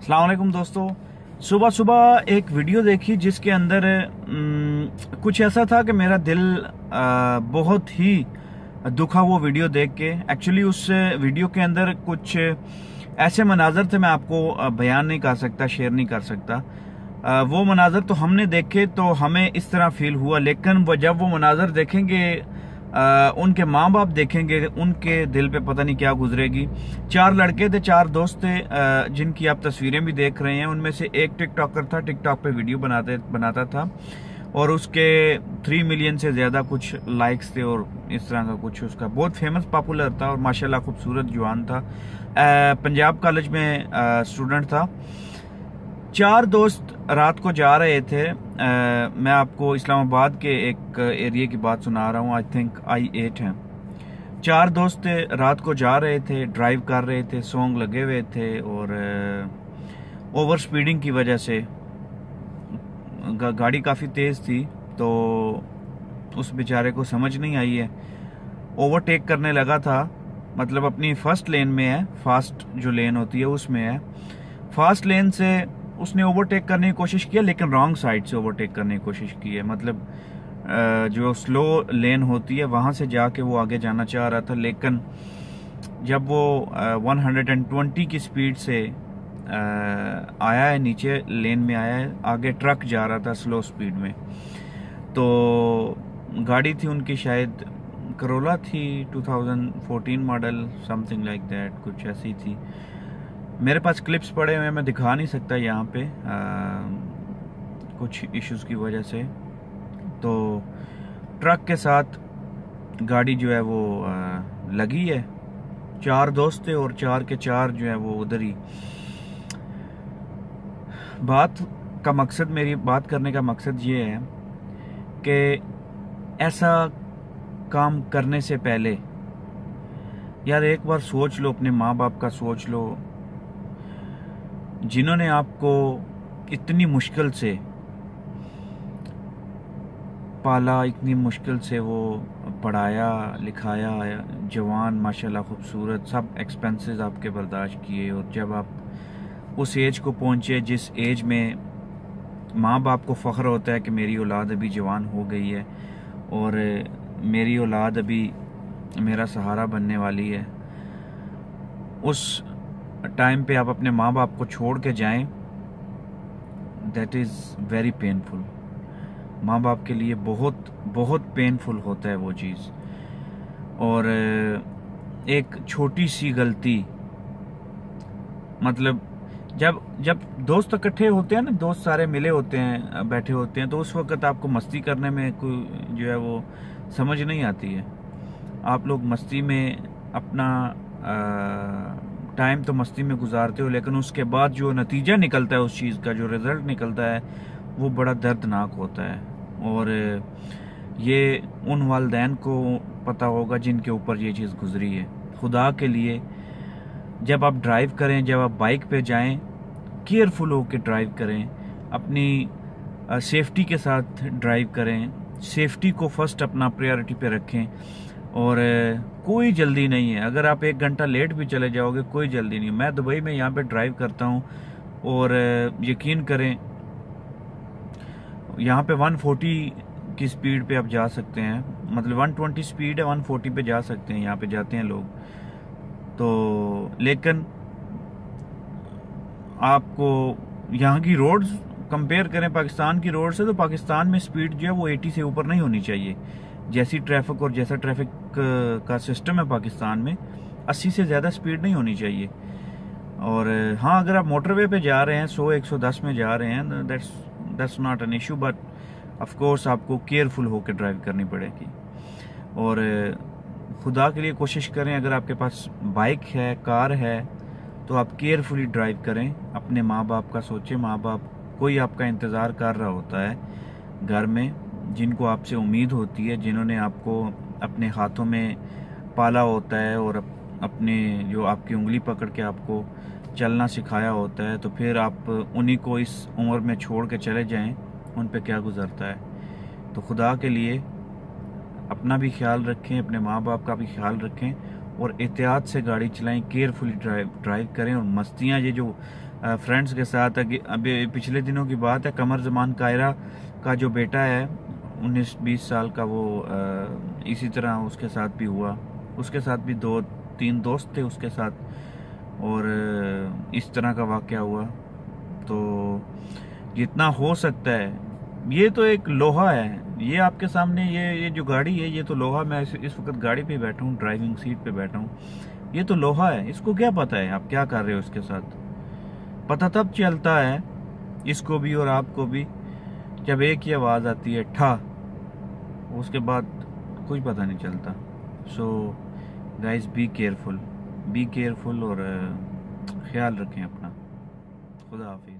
अस्सलाम वालेकुम दोस्तों। सुबह सुबह एक वीडियो देखी जिसके अंदर कुछ ऐसा था कि मेरा दिल बहुत ही दुखा वो वीडियो देख के। एक्चुअली उस वीडियो के अंदर कुछ ऐसे मनाजर थे, मैं आपको बयान नहीं कर सकता, शेयर नहीं कर सकता। वो मनाजर तो हमने देखे तो हमें इस तरह फील हुआ, लेकिन जब वो मनाजर देखेंगे, उनके माँ बाप देखेंगे, उनके दिल पे पता नहीं क्या गुजरेगी। 4 लड़के थे, 4 दोस्त थे, जिनकी आप तस्वीरें भी देख रहे हैं। उनमें से एक टिकटॉकर था, टिकटॉक पे वीडियो बनाता था और उसके 3 मिलियन से ज्यादा कुछ लाइक्स थे और इस तरह का कुछ, उसका बहुत फेमस पॉपुलर था और माशाल्लाह खूबसूरत जवान था। पंजाब कॉलेज में स्टूडेंट था। 4 दोस्त रात को जा रहे थे। मैं आपको इस्लामाबाद के एक एरिया की बात सुना रहा हूँ, आई थिंक I-8 है। 4 दोस्त थे, रात को जा रहे थे, ड्राइव कर रहे थे, सॉन्ग लगे हुए थे और ओवर स्पीडिंग की वजह से गाड़ी काफ़ी तेज़ थी, तो उस बेचारे को समझ नहीं आई है। ओवरटेक करने लगा था, मतलब अपनी फर्स्ट लेन में है, फास्ट जो लेन होती है उसमें है। फास्ट लेन से उसने ओवरटेक करने की कोशिश किया, लेकिन रॉन्ग साइड से ओवरटेक करने की कोशिश की है। मतलब जो स्लो लेन होती है वहां से जाके वो आगे जाना चाह रहा था, लेकिन जब वो 120 की स्पीड से आया है, नीचे लेन में आया है, आगे ट्रक जा रहा था स्लो स्पीड में। तो गाड़ी थी उनकी, शायद करोला थी, 2014 मॉडल, समथिंग लाइक दैट, कुछ ऐसी थी। मेरे पास क्लिप्स पड़े हुए हैं, मैं दिखा नहीं सकता यहाँ पे कुछ इश्यूज की वजह से। तो ट्रक के साथ गाड़ी जो है वो लगी है। 4 दोस्त थे और 4 के 4 जो है वो उधर ही। मेरी बात करने का मकसद ये है कि ऐसा काम करने से पहले यार एक बार सोच लो, अपने माँ बाप का सोच लो, जिन्होंने आपको इतनी मुश्किल से पाला, इतनी मुश्किल से वो पढ़ाया लिखाया, जवान माशाल्लाह खूबसूरत, सब एक्सपेंसेस आपके बर्दाश्त किए। और जब आप उस एज को पहुंचे जिस एज में माँ बाप को फ़ख्र होता है कि मेरी औलाद अभी जवान हो गई है और मेरी औलाद अभी मेरा सहारा बनने वाली है, उस टाइम पे आप अपने माँ बाप को छोड़ के जाएं, दैट इज़ वेरी पेनफुल। माँ बाप के लिए बहुत बहुत पेनफुल होता है वो चीज़। और एक छोटी सी गलती, मतलब जब दोस्त इकट्ठे होते हैं ना, दोस्त सारे मिले होते हैं, बैठे होते हैं, तो उस वक्त आपको मस्ती करने में कोई जो है वो समझ नहीं आती है। आप लोग मस्ती में अपना टाइम तो मस्ती में गुजारते हो, लेकिन उसके बाद जो नतीजा निकलता है उस चीज़ का, जो रिज़ल्ट निकलता है, वो बड़ा दर्दनाक होता है। और ये उन वालिदैन को पता होगा जिनके ऊपर ये चीज़ गुजरी है। खुदा के लिए जब आप ड्राइव करें, जब आप बाइक पे जाएं, केयरफुल होकर ड्राइव करें, अपनी सेफ्टी के साथ ड्राइव करें, सेफ्टी को फर्स्ट अपना प्रायोरिटी पे रखें। और कोई जल्दी नहीं है, अगर आप 1 घंटा लेट भी चले जाओगे कोई जल्दी नहीं। मैं दुबई में यहाँ पे ड्राइव करता हूँ और यकीन करें यहाँ पे 140 की स्पीड पे आप जा सकते हैं, मतलब 120 स्पीड है, 140 पे जा सकते हैं, यहाँ पे जाते हैं लोग। तो लेकिन आपको यहाँ की रोड्स कंपेयर करें पाकिस्तान की रोड से, तो पाकिस्तान में स्पीड जो है वो 80 से ऊपर नहीं होनी चाहिए। जैसी ट्रैफिक और जैसा ट्रैफिक का सिस्टम है पाकिस्तान में, 80 से ज़्यादा स्पीड नहीं होनी चाहिए। और हाँ, अगर आप मोटरवे पे जा रहे हैं, 100-110 में जा रहे हैं, that's not an issue, but of course आपको केयरफुल होकर ड्राइव करनी पड़ेगी। और खुदा के लिए कोशिश करें, अगर आपके पास बाइक है, कार है, तो आप केयरफुली ड्राइव करें। अपने माँ बाप का सोचें। माँ बाप कोई आपका इंतज़ार कर रहा होता है घर में, जिनको आपसे उम्मीद होती है, जिन्होंने आपको अपने हाथों में पाला होता है और अपने जो आपकी उंगली पकड़ के आपको चलना सिखाया होता है, तो फिर आप उन्हीं को इस उम्र में छोड़ के चले जाएं, उन पे क्या गुजरता है। तो खुदा के लिए अपना भी ख्याल रखें, अपने माँ बाप का भी ख्याल रखें और एहतियात से गाड़ी चलाएं, केयरफुली ड्राइव करें। और मस्तियाँ ये जो फ्रेंड्स के साथ। अभी पिछले दिनों की बात है, कमर जमान कायरा का जो बेटा है 19-20 साल का, वो इसी तरह उसके साथ भी हुआ। उसके साथ भी 2-3 दोस्त थे उसके साथ, और इस तरह का वाक़या हुआ। तो जितना हो सकता है, ये तो एक लोहा है, ये आपके सामने, ये जो गाड़ी है ये तो लोहा। मैं इस वक्त गाड़ी पे बैठा हूँ, ड्राइविंग सीट पे बैठा हूँ, ये तो लोहा है। इसको क्या पता है आप क्या कर रहे हो इसके साथ? पता तब चलता है इसको भी और आपको भी जब एक ही आवाज़ आती है, ठा, उसके बाद कुछ पता नहीं चलता। सो गाइस, बी केयरफुल और ख्याल रखें अपना। खुदा हाफिज़।